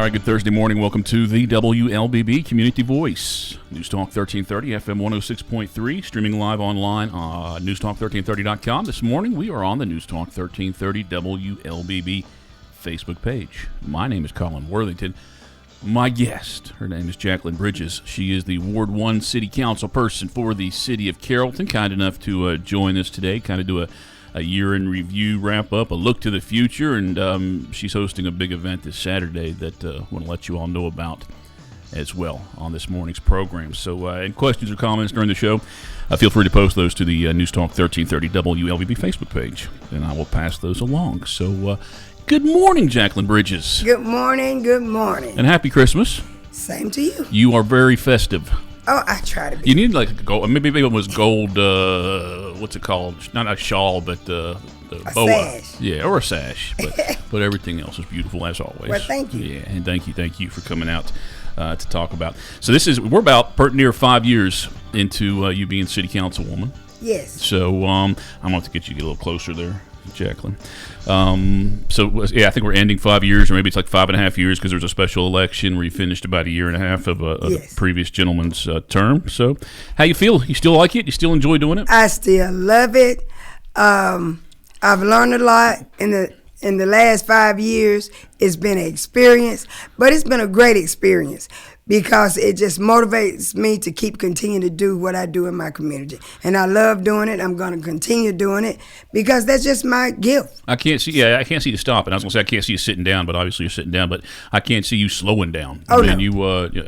All right, good Thursday morning. Welcome to the WLBB Community Voice. News Talk 1330, FM 106.3, streaming live online on newstalk1330.com. This morning, we are on the News Talk 1330 WLBB Facebook page. My name is Colin Worthington. My guest, her name is Jacqueline Bridges. She is the Ward 1 City Council person for the City of Carrollton. Kind enough to join us today, kind of do a year in review, wrap up, a look to the future, and she's hosting a big event this Saturday that I want to let you all know about as well on this morning's program. So any questions or comments during the show, feel free to post those to the News Talk 1330 WLBB Facebook page, and I will pass those along. So good morning, Jacqueline Bridges. Good morning, good morning. And happy Christmas. Same to you. You are very festive. Oh, I try to be. You need like a gold, maybe it was gold, what's it called? Not a shawl, but the boa. Sash. Yeah, or a sash. But everything else is beautiful as always. Well, thank you. Yeah, and thank you for coming out to talk about. So we're about near 5 years into you being city councilwoman. Yes. So I'm going to have to get you a little closer there, Jacqueline. I think we're ending 5 years, or maybe it's like 5.5 years, because there's a special election where you finished about 1.5 years of the previous gentleman's term. So how you feel? You still like it? You still enjoy doing it? I still love it. I've learned a lot in the last 5 years. It's been an experience, but it's been a great experience, because it just motivates me to continue to do what I do in my community. And I love doing it. I'm going to continue doing it, because that's just my gift. I can't see you stopping. I was going to say, I can't see you sitting down, but obviously you're sitting down, but I can't see you slowing down. Oh, no. You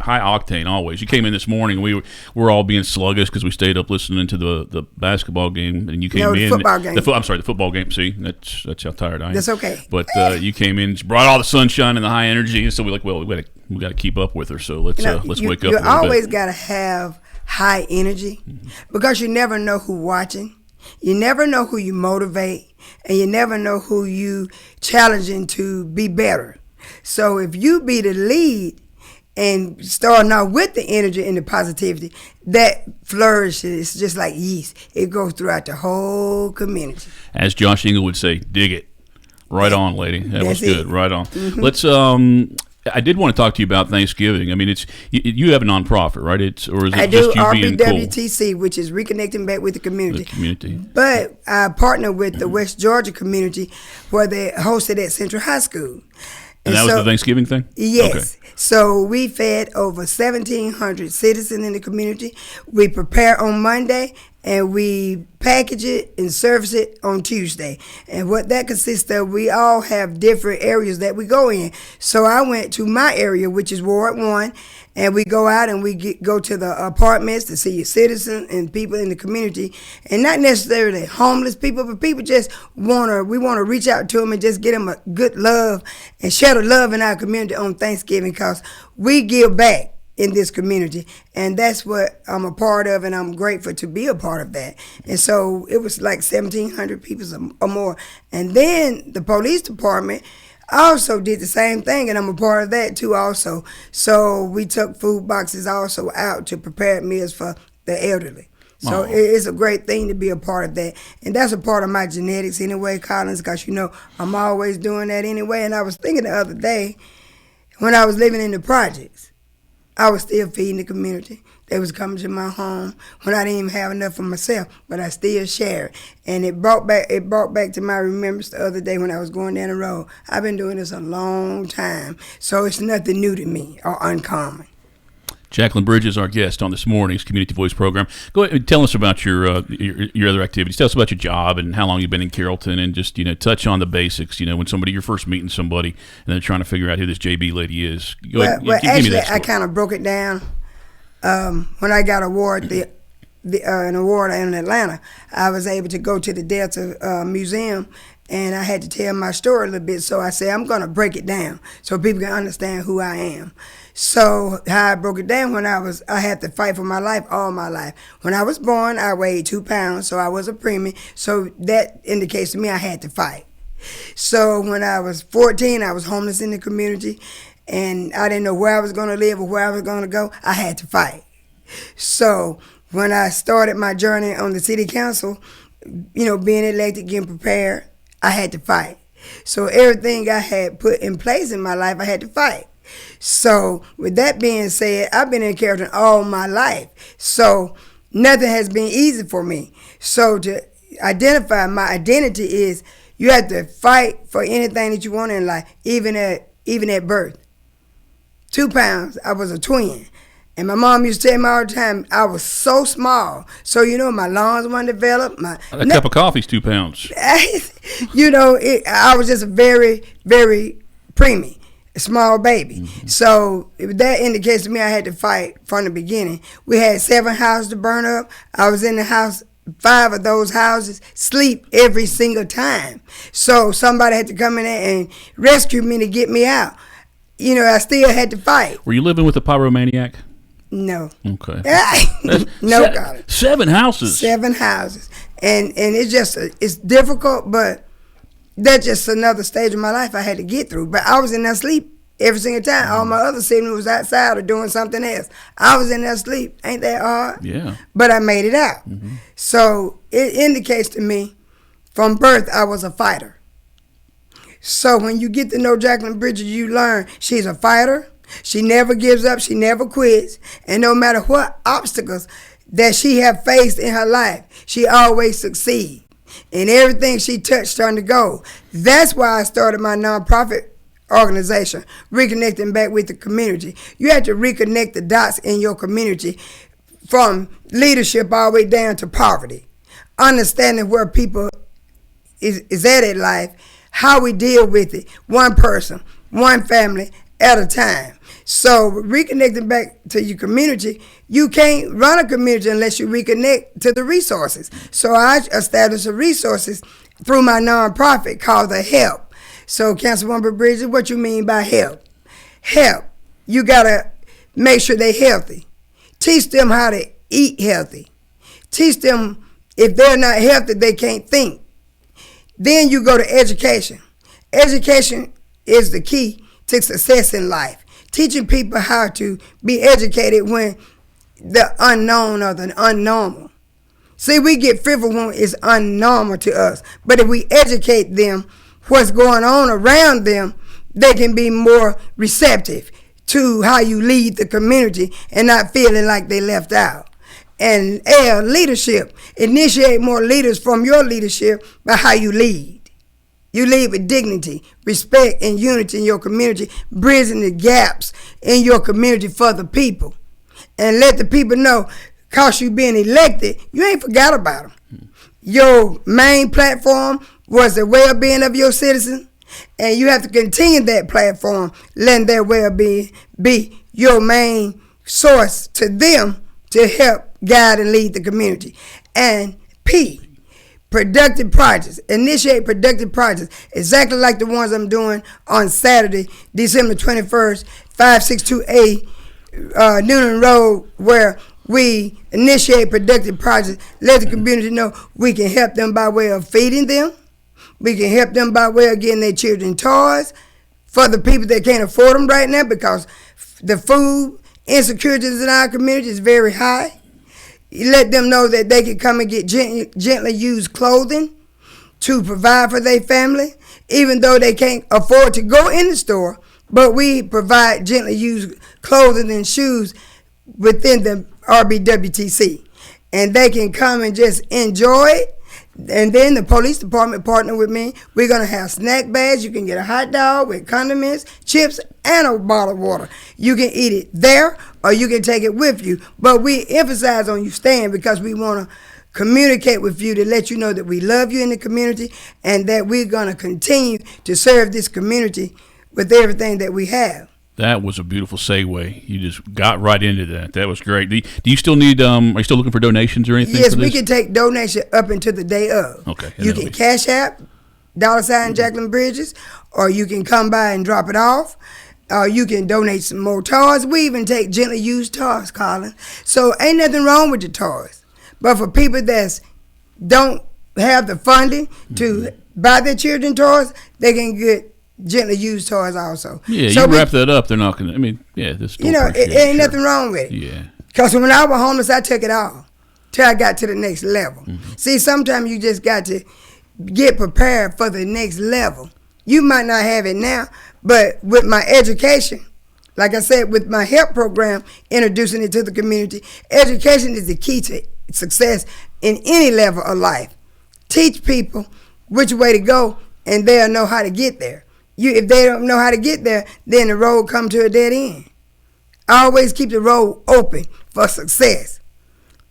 high octane always. You came in this morning, we were all being sluggish because we stayed up listening to the basketball game, and you came in. The football game. The football game. See, that's how tired I am. That's okay. But you came in, brought all the sunshine and the high energy, and so we got to keep up with her. So let's wake up a little bit. You always got to have high energy, because you never know who's watching. You never know who you motivate, and you never know who you challenging to be better. So if you be the lead and starting out with the energy and the positivity, that flourishes just like yeast. It goes throughout the whole community. As Josh Ingle would say, dig it. Right on, lady. That was good. Right on. Mm-hmm. Let's. I did want to talk to you about Thanksgiving. I mean, you have a nonprofit, right? Or is it I just do, you being cool? RBWTC, which is reconnecting back with the community. But I partner with the West Georgia community, where they hosted at Central High School. And that was the Thanksgiving thing? Yes. Okay. So we fed over 1,700 citizens in the community. We prepare on Monday, and we package it and service it on Tuesday. And what that consists of, we all have different areas that we go in. So I went to my area, which is Ward 1, and we go out and we go to the apartments to see citizens and people in the community, and not necessarily homeless people, but people just we want to reach out to them and just get them a good love and share the love in our community on Thanksgiving, because we give back in this community, and that's what I'm a part of, and I'm grateful to be a part of that. And so it was like 1,700 people or more. And then the police department also did the same thing, and I'm a part of that too also. So we took food boxes also out to prepare meals for the elderly. So it's a great thing to be a part of that. And that's a part of my genetics anyway, Collins, because I'm always doing that anyway. And I was thinking the other day, when I was living in the projects, I was still feeding the community. They was coming to my home when I didn't even have enough for myself, but I still shared. And it brought back to my remembrance the other day when I was going down the road. I've been doing this a long time, so it's nothing new to me or uncommon. Jacqueline Bridges, our guest on this morning's Community Voice program. Go ahead and tell us about your other activities. Tell us about your job and how long you've been in Carrollton, and just touch on the basics. When you're first meeting somebody and they're trying to figure out who this JB lady is. Actually, I kind of broke it down when I got an award in Atlanta. I was able to go to the Delta Museum, and I had to tell my story a little bit. So I said, I'm going to break it down so people can understand who I am. So how I broke it down, I had to fight for my life all my life. When I was born, I weighed 2 pounds, so I was a preemie. So that indicates to me I had to fight. So when I was 14, I was homeless in the community, and I didn't know where I was going to live or where I was going to go. I had to fight. So when I started my journey on the city council, being elected, getting prepared, I had to fight. So everything I had put in place in my life, I had to fight. So with that being said, I've been in Carrollton all my life. So nothing has been easy for me. So to identify my identity is you have to fight for anything that you want in life, even at birth. 2 pounds, I was a twin. And my mom used to tell me all the time, I was so small. So, my lungs weren't developed. A cup of coffee's 2 pounds. I was just a very, very preemie, a small baby. Mm-hmm. So that indicates to me I had to fight from the beginning. We had 7 houses to burn up. I was in the house, 5 of those houses, sleep every single time. So somebody had to come in there and rescue me to get me out. I still had to fight. Were you living with a pyromaniac? No. Okay. No, got it. 7 houses. 7 houses, and it's difficult, but that's just another stage of my life I had to get through. But I was in there sleep every single time. All my other siblings was outside or doing something else. I was in there sleep. Ain't that hard? Yeah. But I made it out. Mm-hmm. So it indicates to me, from birth, I was a fighter. So when you get to know Jacqueline Bridges, you learn she's a fighter. She never gives up. She never quits. And no matter what obstacles that she have faced in her life, she always succeeds. And everything she touched turned to gold. That's why I started my nonprofit organization, reconnecting back with the community. You have to reconnect the dots in your community from leadership all the way down to poverty. Understanding where people is at in life, how we deal with it, one person, one family at a time. So reconnecting back to your community, you can't run a community unless you reconnect to the resources. So I established the resources through my nonprofit called The Help. So Councilmember Bridges, what you mean by help? Help. You gotta make sure they're healthy. Teach them how to eat healthy. Teach them if they're not healthy, they can't think. Then you go to education. Education is the key to success in life. Teaching people how to be educated when the unknown or the unnormal. See, we get fearful when it's unnormal to us. But if we educate them what's going on around them, they can be more receptive to how you lead the community and not feeling like they left out. And leadership. Initiate more leaders from your leadership by how you lead. You lead with dignity, respect, and unity in your community, bridging the gaps in your community for the people. And let the people know, because you being elected, you ain't forgot about them. Your main platform was the well-being of your citizens, and you have to continue that platform, letting their well-being be your main source to them to help guide and lead the community. And P, productive projects. Initiate productive projects, exactly like the ones I'm doing on Saturday, December 21st, 562A Noonan Road, where we initiate productive projects, let the community know we can help them by way of feeding them. We can help them by way of getting their children toys for the people that can't afford them right now, because the food insecurities in our community is very high. You let them know that they can come and get gently used clothing to provide for their family, even though they can't afford to go in the store. But we provide gently used clothing and shoes within the RBWTC. And they can come and just enjoy it. And then the police department partner with me. We're going to have snack bags. You can get a hot dog with condiments, chips, and a bottle of water. You can eat it there or you can take it with you. But we emphasize on you staying because we want to communicate with you to let you know that we love you in the community and that we're going to continue to serve this community with everything that we have. That was a beautiful segue. You just got right into that. That was great. Do you still need, are you still looking for donations or anything? Yes, for this? we can take donations up until the day of. Okay. You can Cash App, $ Jacqueline Bridges, or you can come by and drop it off. You can donate some more toys. We even take gently used toys, Colin. So ain't nothing wrong with the toys. But for people that don't have the funding to buy their children toys, they can get gently used toys also. Yeah, so you wrap that up, they're not going to, I mean, yeah, this it ain't nothing wrong with it. Yeah. Because when I was homeless, I took it all till I got to the next level. Mm-hmm. See, sometimes you just got to get prepared for the next level. You might not have it now, but with my education, Like I said, with my HELP program, introducing it to the community, education is the key to success in any level of life. Teach people which way to go, and they'll know how to get there. If they don't know how to get there, then the road come to a dead end. Always keep the road open for success,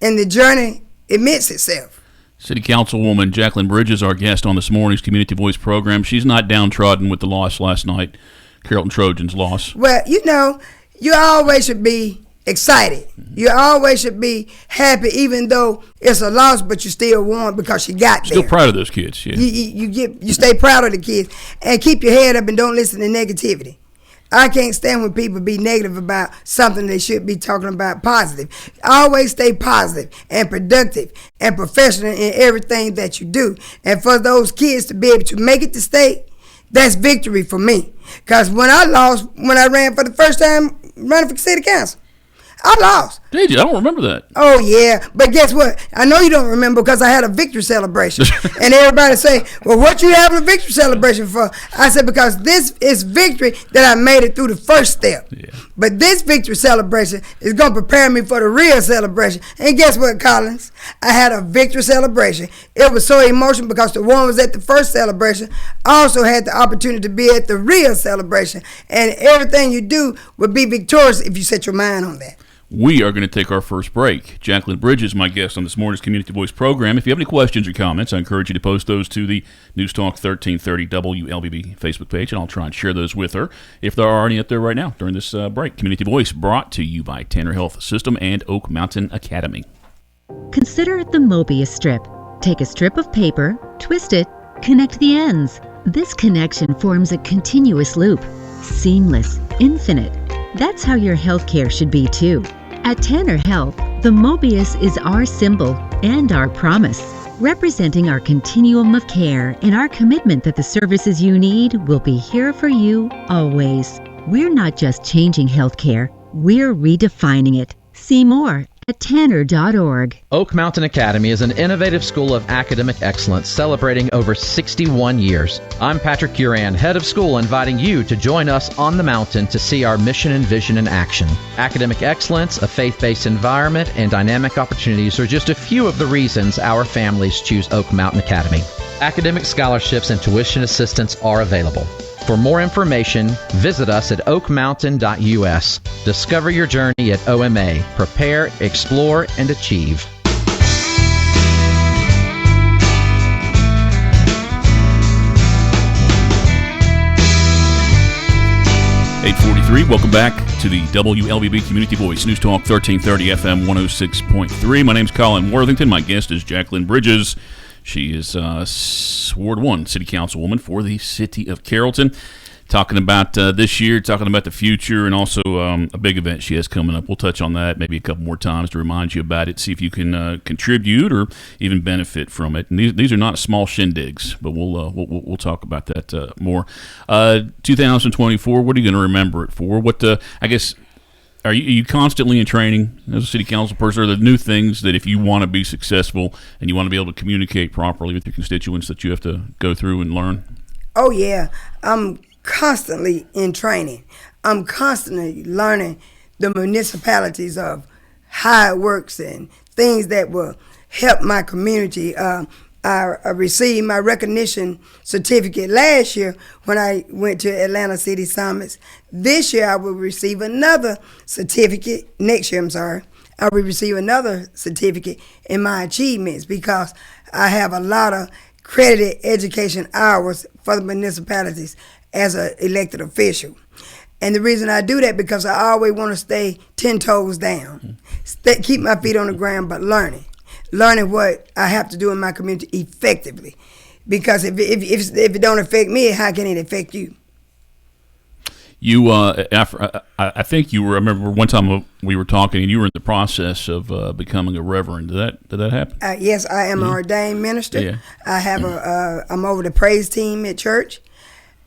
and the journey admits itself. City Councilwoman Jacqueline Bridges, our guest on this morning's Community Voice program. She's not downtrodden with the loss last night, Carrollton Trojans' loss. Well, you always should be excited. You always should be happy, even though it's a loss, but you still won because you got there. Still proud of those kids, yeah. You stay proud of the kids and keep your head up and don't listen to negativity. I can't stand when people be negative about something they should be talking about positive. Always stay positive and productive and professional in everything that you do. And for those kids to be able to make it to state, that's victory for me. Because when I ran for the first time running for city council, I lost. Did you? I don't remember that. Oh, yeah. But guess what? I know you don't remember because I had a victory celebration. And everybody say, well, what you having a victory celebration for? I said, because this is victory that I made it through the first step. Yeah. But this victory celebration is going to prepare me for the real celebration. And guess what, Collins? I had a victory celebration. It was so emotional because the one was at the first celebration. I also had the opportunity to be at the real celebration. And everything you do will be victorious if you set your mind on that. We are going to take our first break. Jacqueline Bridges, my guest on this morning's Community Voice program. If you have any questions or comments, I encourage you to post those to the News Talk 1330 WLBB Facebook page, and I'll try and share those with her if there are any up there right now during this break. Community Voice brought to you by Tanner Health System and Oak Mountain Academy. Consider the Mobius strip. Take a strip of paper, twist it, connect the ends. This connection forms a continuous loop. Seamless, infinite. That's how your healthcare should be too. At Tanner Health, the Mobius is our symbol and our promise, representing our continuum of care and our commitment that the services you need will be here for you always. We're not just changing healthcare, we're redefining it. See more at tanner.org. Oak Mountain Academy is an innovative school of academic excellence celebrating over 61 years. I'm Patrick Uran, head of school, inviting you to join us on the mountain to see our mission and vision in action. Academic excellence, a faith-based environment, and dynamic opportunities are just a few of the reasons our families choose Oak Mountain Academy. Academic scholarships and tuition assistance are available. For more information, visit us at oakmountain.us. Discover your journey at OMA. Prepare, explore, and achieve. .843, welcome back to the WLBB Community Voice, News Talk 1330 FM 106.3. My name's Colin Worthington. My guest is Jacqueline Bridges. She is Ward 1 City Councilwoman for the City of Carrollton. Talking about this year, talking about the future, and also a big event she has coming up. We'll touch on that maybe a couple more times to remind you about it, see if you can contribute or even benefit from it. And these are not small shindigs, but we'll talk about that more. 2024, what are you going to remember it for? I guess, are you constantly in training as a city council person? Are there new things that if you want to be successful and you want to be able to communicate properly with your constituents that you have to go through and learn? Oh, yeah. I'm constantly in training. I'm constantly learning the municipalities of how it works and things that will help my community. I received my recognition certificate last year when I went to Atlanta City Summits. This year I will receive another certificate. Next year, I will receive another certificate in my achievements because I have a lot of credited education hours for the municipalities as an elected official. And the reason I do that because I always want to stay 10 toes down, keep my feet on the ground, but learning what I have to do in my community effectively. Because if it don't affect me, how can it affect you? You, I think you were. I remember one time we were talking, and you were in the process of becoming a reverend. Did that happen? Yes, I am an ordained minister. Yeah. I have I'm over the praise team at church.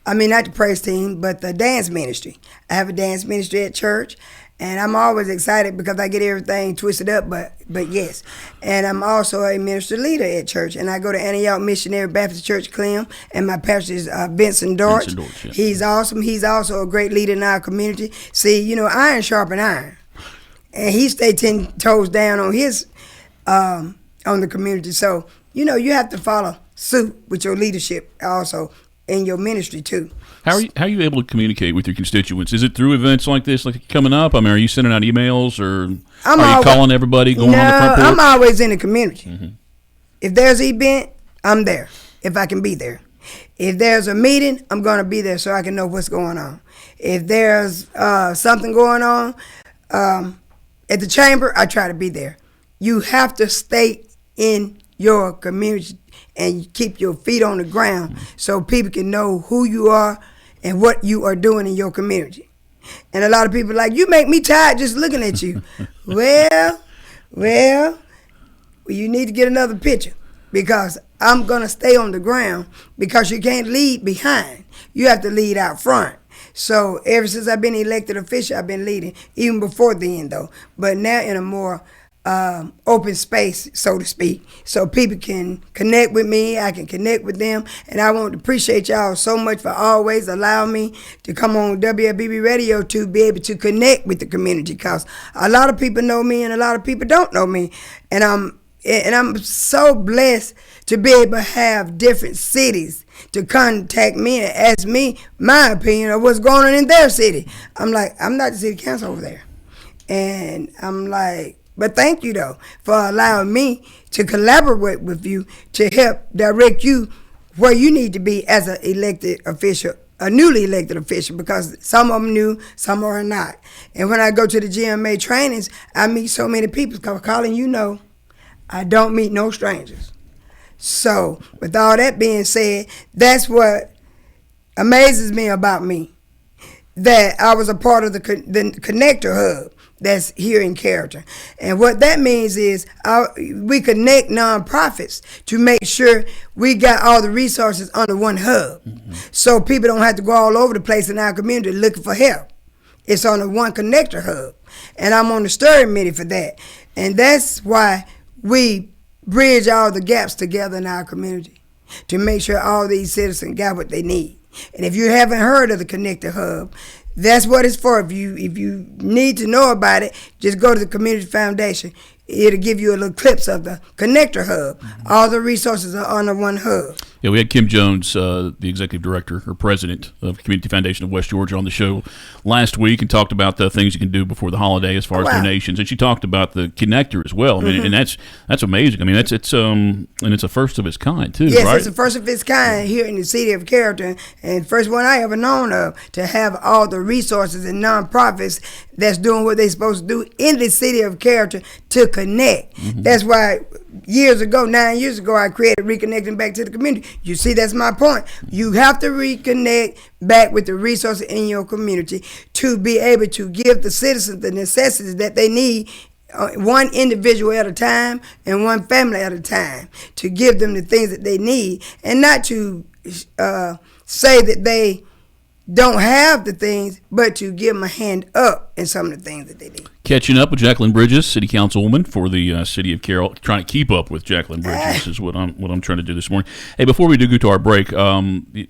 I mean, not the praise team, but the dance ministry. I have a dance ministry at church, And I'm always excited because I get everything twisted up, but yes. And I'm also a minister leader at church, and I go to Antioch Missionary Baptist Church, Clem, and my pastor is Vincent Dortch. Yeah. He's awesome. He's also a great leader in our community. See, iron sharpen iron. And he stayed 10 toes down on his, on the community. So, you have to follow suit with your leadership also in your ministry too. How are you able to communicate with your constituents? Is it through events like this, like coming up? I mean, are you sending out emails, or are you calling everybody, going on the front porch? I'm always in the community. Mm-hmm. If there's an event, I'm there, if I can be there. If there's a meeting, I'm going to be there so I can know what's going on. If there's something going on at the chamber, I try to be there. You have to stay in your community and keep your feet on the ground so people can know who you are and what you are doing in your community. And a lot of people are like, you make me tired just looking at you. well, you need to get another picture, because I'm going to stay on the ground, because you can't lead behind. You have to lead out front. So ever since I've been elected official, I've been leading, even before then though. But now in a more open space, so to speak, so people can connect with me, I can connect with them. And I want to appreciate y'all so much for always allowing me to come on WLBB Radio to be able to connect with the community, because a lot of people know me and a lot of people don't know me. And I'm so blessed to be able to have different cities to contact me and ask me my opinion of what's going on in their city. I'm like, I'm not the city council over there. And I'm like, but thank you, though, for allowing me to collaborate with you to help direct you where you need to be as an elected official, a newly elected official, because some of them new, some are not. And when I go to the GMA trainings, I meet so many people, because Colin, I don't meet no strangers. So with all that being said, that's what amazes me about me, that I was a part of the Connector Hub that's here in Carrollton. And what that means is we connect nonprofits to make sure we got all the resources under one hub. Mm-hmm. So people don't have to go all over the place in our community looking for help. It's on the one Connector Hub. And I'm on the steering committee for that. And that's why we bridge all the gaps together in our community to make sure all these citizens got what they need. And if you haven't heard of the Connector Hub, that's what it's for. If you need to know about it, just go to the Community Foundation. It'll give you a little clips of the Connector Hub. Mm-hmm. All the resources are under one hub. Yeah, we had Kim Jones, the executive director or president of Community Foundation of West Georgia, on the show last week, and talked about the things you can do before the holiday as far as donations. And she talked about the connector as well. I mean, mm-hmm. and that's amazing. I mean, it's a first of its kind too. Yes, right? It's a first of its kind here in the city of Carrollton, and first one I ever known of to have all the resources and nonprofits that's doing what they're supposed to do in the city of Carrollton to connect. Mm-hmm. That's why 9 years ago, I created Reconnecting Back to the Community. You see, that's my point. You have to reconnect back with the resources in your community to be able to give the citizens the necessities that they need, one individual at a time and one family at a time, to give them the things that they need, and not to say that they don't have the things, but to give them a hand up in some of the things that they need. Catching up with Jacqueline Bridges, City Councilwoman for the City of Carrollton. Trying to keep up with Jacqueline Bridges is what I'm trying to do this morning. Hey, before we do go to our break, an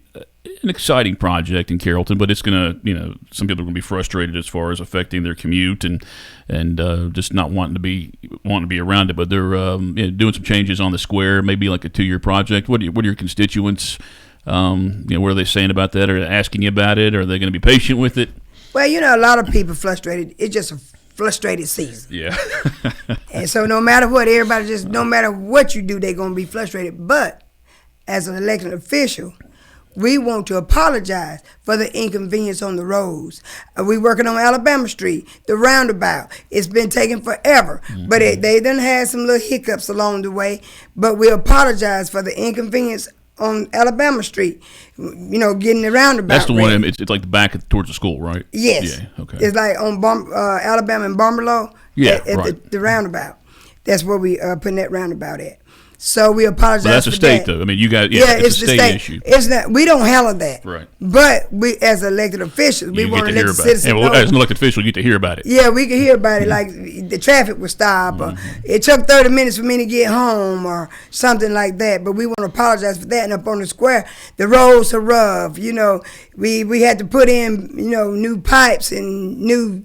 exciting project in Carrollton, but it's going to, some people are going to be frustrated as far as affecting their commute and just not wanting to be around it. But they're doing some changes on the square, maybe like a 2-year project. What are your constituents? What are they saying about that? Are they asking you about it? Are they going to be patient with it? Well, a lot of people frustrated. It's just a frustrated season. Yeah. And so no matter what, no matter what you do, they're going to be frustrated. But as an elected official, we want to apologize for the inconvenience on the roads. We working on Alabama Street, the roundabout. It's been taking forever, mm-hmm. but they done had some little hiccups along the way. But we apologize for the inconvenience on Alabama Street, getting the roundabout. That's the one. It's like the back towards the school, right? Yes. Yeah. Okay. It's like on Alabama and Bomberlow. Yeah. At the roundabout. That's where we putting that roundabout at. So we apologize. But that's for a state, that. though. I mean, you got it's a state issue. It's not. We don't handle that. Right. But we, as elected officials, we want to let the citizens know. As an elected official, you get to hear about it. Yeah, we can hear about it. Like the traffic was stopped, or it took 30 minutes for me to get home, or something like that. But we want to apologize for that. And up on the square, the roads are rough. You know, we had to put in new pipes and new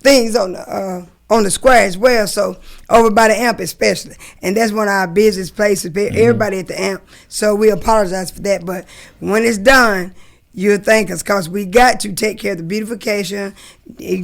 things on the square as well, so over by the AMP especially, and that's one of our busiest places. Everybody at the AMP, so we apologize for that. But when it's done, you'll thank us, because we got to take care of the beautification.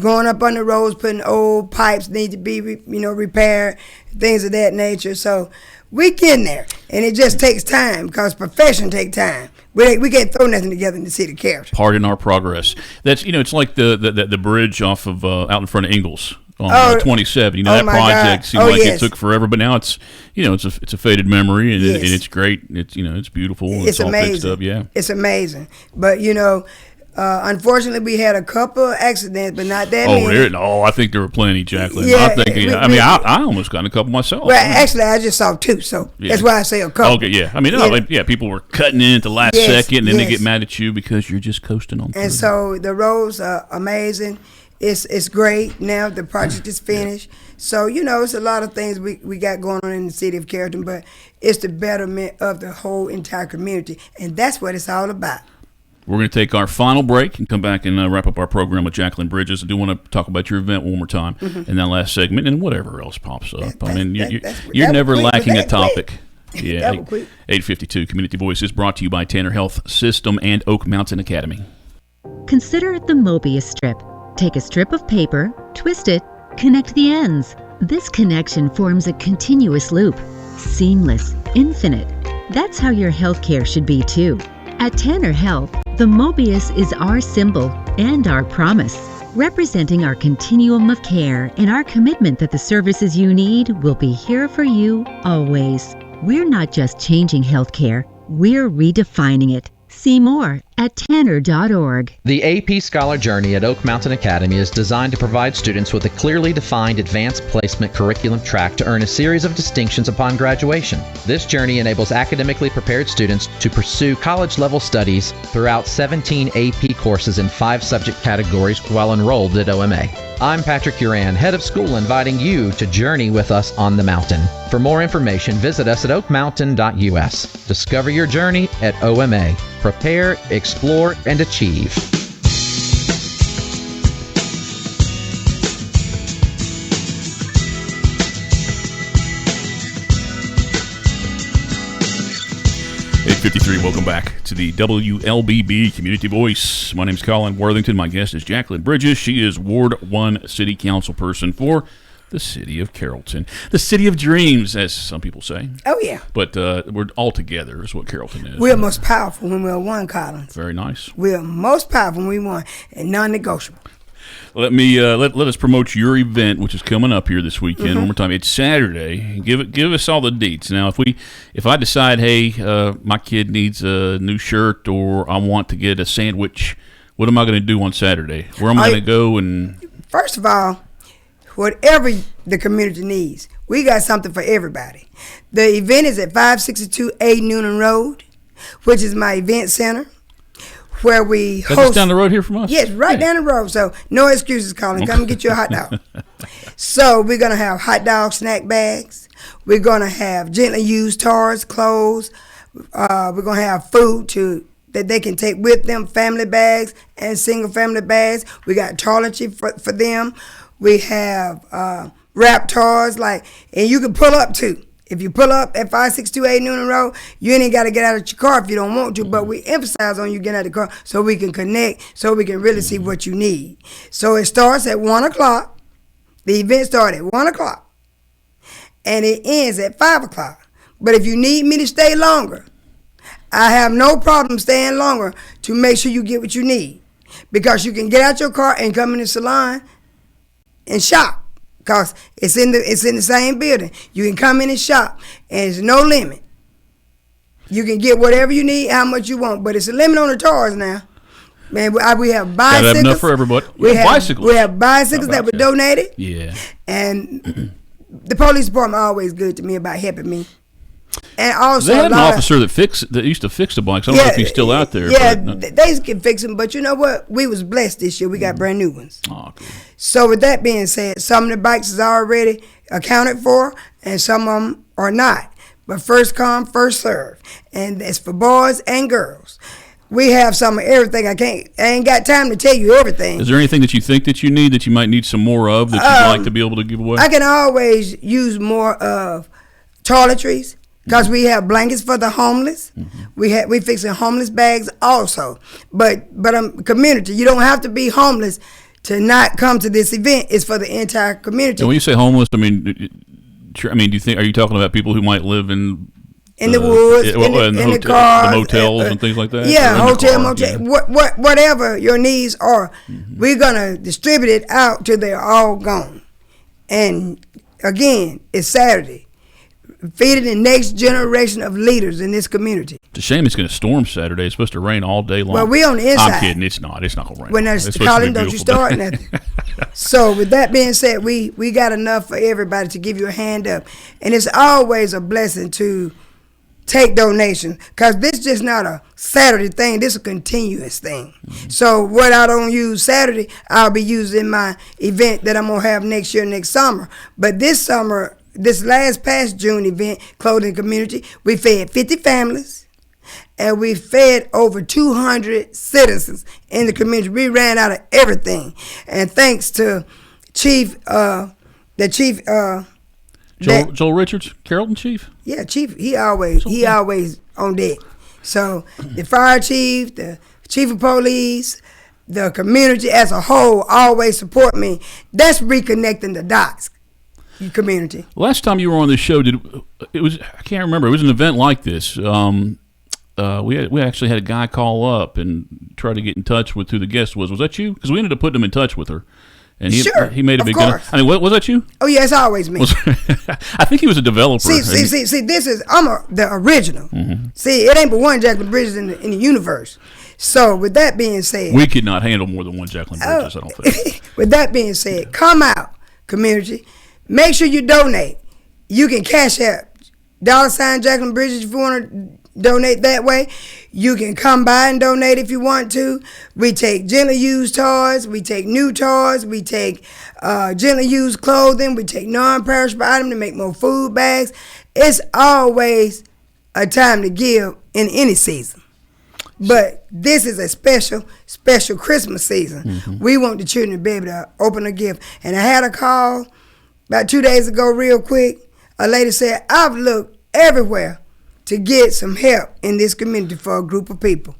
Going up on the roads, putting old pipes need to be repaired, things of that nature. So we getting there, and it just takes time, because profession take time. We can't throw nothing together in the city of Carrollton. Pardon our progress. That's it's like the bridge off of out in front of Ingalls on 27. That project seemed like it took forever, but now it's it's a faded memory, and, and it's great. It's beautiful. It's all amazing. fixed up. Yeah, it's amazing. But unfortunately, we had a couple of accidents, but not that many. I think there were plenty, Jacqueline. Yeah, I almost got in a couple myself. Well, actually, I just saw two, so that's why I say a couple. Okay, yeah. I mean, people were cutting in at the last second, and then they get mad at you because you're just coasting on through. And so the roads are amazing. It's great. Now the project is finished. So, it's a lot of things we got going on in the city of Carrollton, but it's the betterment of the whole entire community, and that's what it's all about. We're going to take our final break and come back and wrap up our program with Jacqueline Bridges. I do want to talk about your event one more time in that last segment, and whatever else pops up. You're never lacking a topic. Yeah, 852 Community Voice is brought to you by Tanner Health System and Oak Mountain Academy. Consider the Mobius strip. Take a strip of paper, twist it, connect the ends. This connection forms a continuous loop. Seamless, infinite. That's how your healthcare should be too. At Tanner Health, the Mobius is our symbol and our promise, representing our continuum of care and our commitment that the services you need will be here for you always. We're not just changing healthcare, we're redefining it. See more at tanner.org. The AP Scholar Journey at Oak Mountain Academy is designed to provide students with a clearly defined advanced placement curriculum track to earn a series of distinctions upon graduation. This journey enables academically prepared students to pursue college-level studies throughout 17 AP courses in 5 subject categories while enrolled at OMA. I'm Patrick Uran, head of school, inviting you to journey with us on the mountain. For more information, visit us at oakmountain.us. Discover your journey at OMA. Prepare, explore, and achieve. Welcome back to the WLBB Community Voice. My name is Colin Worthington. My guest is Jacqueline Bridges. She is Ward 1 City Council person for the city of Carrollton. The city of dreams, as some people say. Oh, yeah. But we're all together is what Carrollton is. We're most powerful when we're one, Collins. Very nice. We're most powerful when we won, and non-negotiable. Let me let us promote your event, which is coming up here this weekend. One more time, it's Saturday. Give us all the deets. Now, if I decide, hey, my kid needs a new shirt, or I want to get a sandwich, what am I going to do on Saturday? Where am I going to go? And first of all, whatever the community needs, we got something for everybody. The event is at 562A Noonan Road, which is my event center, where we host. That's down the road here from us? Yes, right down the road. So no excuses, Colin. Come and get you a hot dog. So we're going to have hot dog snack bags. We're going to have gently used toys, clothes. We're going to have food that they can take with them, family bags and single family bags. We got toiletry for them. We have wrap toys, and you can pull up too. If you pull up at 562A Noonan Road, you ain't got to get out of your car if you don't want to, but we emphasize on you getting out of the car so we can connect, so we can really see what you need. So it starts at 1 o'clock. The event starts at 1 o'clock, and it ends at 5 o'clock. But if you need me to stay longer, I have no problem staying longer to make sure you get what you need, because you can get out your car and come in the salon and shop. Because it's in the same building. You can come in and shop, and there's no limit. You can get whatever you need, how much you want, but it's a limit on the toys now. Man, we have bicycles. Gotta have enough for everybody. We have bicycles. We have bicycles that were donated. Yeah. And the police department always good to me about helping me. And also, they had an officer that used to fix the bikes. I don't know if he's still out there. Yeah, but, they can fix them. But you know what? We was blessed this year. We got brand new ones. Oh, cool. So with that being said, some of the bikes is already accounted for, and some of them are not. But first come, first serve, and it's for boys and girls. We have some of everything. I ain't got time to tell you everything. Is there anything that you think that you need that you might need some more of that you'd like to be able to give away? I can always use more of toiletries because we have blankets for the homeless. Mm-hmm. We fixing homeless bags also. But community, you don't have to be homeless to not come to this event. It's for the entire community. And when you say homeless, I mean, do you think, are you talking about people who might live in the woods, in the car, the motels and things like that? Yeah, hotel, motel, yeah. Whatever your needs are, we're gonna distribute it out till they're all gone. And again, it's Saturday. Feeding the next generation of leaders in this community. It's a shame it's going to storm Saturday. It's supposed to rain all day long. Well, we on the inside. I'm kidding. It's not. It's not going to rain. When there's calling, don't you start nothing. So with that being said, we got enough for everybody to give you a hand up. And it's always a blessing to take donations because this is just not a Saturday thing. This is a continuous thing. Mm-hmm. So what I don't use Saturday, I'll be using my event that I'm going to have next year, next summer. But this summer, this past June event, Clothing Community, we fed 50 families and we fed over 200 citizens in the community. We ran out of everything. And thanks to Joel Richards, Carrollton chief? Yeah, chief, he always on deck. So the fire chief, the chief of police, the community as a whole always support me. That's reconnecting the dots. Community. Last time you were on this show, I can't remember. It was an event like this. We actually had a guy call up and try to get in touch with who the guest was. Was that you? Because we ended up putting him in touch with her. And he made a big. I mean, was that you? Oh yeah, it's always me. I think he was a developer. See. I'm the original. Mm-hmm. See, it ain't but one Jacqueline Bridges in the universe. So with that being said, we could not handle more than one Jacqueline Bridges. I don't think. With that being said, come out, community. Make sure you donate. You can cash out $ Jacqueline Bridges if you want to donate that way. You can come by and donate if you want to. We take gently used toys. We take new toys. We take gently used clothing. We take non-perishable items to make more food bags. It's always a time to give in any season. But this is a special Christmas season. Mm-hmm. We want the children to be able to open a gift. And I had a call about 2 days ago real quick. A lady said, I've looked everywhere to get some help in this community for a group of people.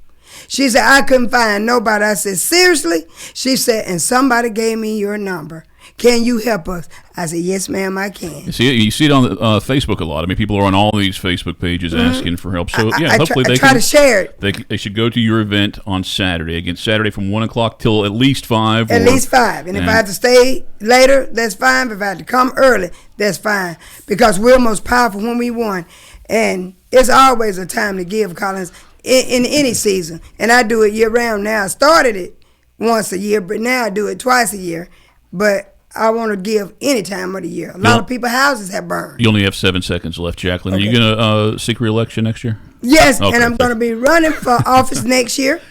She said, I couldn't find nobody. I said, seriously? She said, and somebody gave me your number. Can you help us? I said, yes, ma'am, I can. You see it on Facebook a lot. I mean, people are on all these Facebook pages asking for help. So, hopefully they try to share it. They should go to your event on Saturday. Again, Saturday from 1 o'clock till at least 5. At least 5. And if I have to stay later, that's fine. If I have to come early, that's fine. Because we're most powerful when we won. And it's always a time to give, Collins, in any season. And I do it year-round now. I started it once a year, but now I do it twice a year. But I want to give any time of the year. A lot of people's houses have burned. You only have 7 seconds left, Jacqueline. Okay. Are you going to seek re-election next year? Yes, okay, and I'm going to be running for office next year.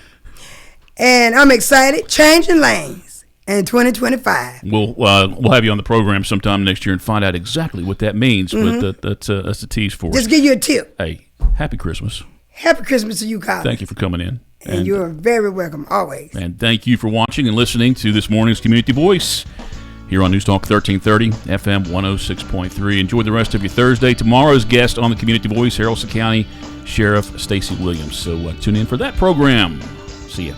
And I'm excited. Changing lanes in 2025. We'll have you on the program sometime next year and find out exactly what that means. Mm-hmm. But that's a tease for us. Just give you a tip. Hey, happy Christmas. Happy Christmas to you, Collins. Thank you for coming in. And you're very welcome, always. And thank you for watching and listening to this morning's Community Voice here on News Talk 1330, FM 106.3. Enjoy the rest of your Thursday. Tomorrow's guest on the Community Voice, Carrollton County Sheriff Stacey Williams. So tune in for that program. See ya.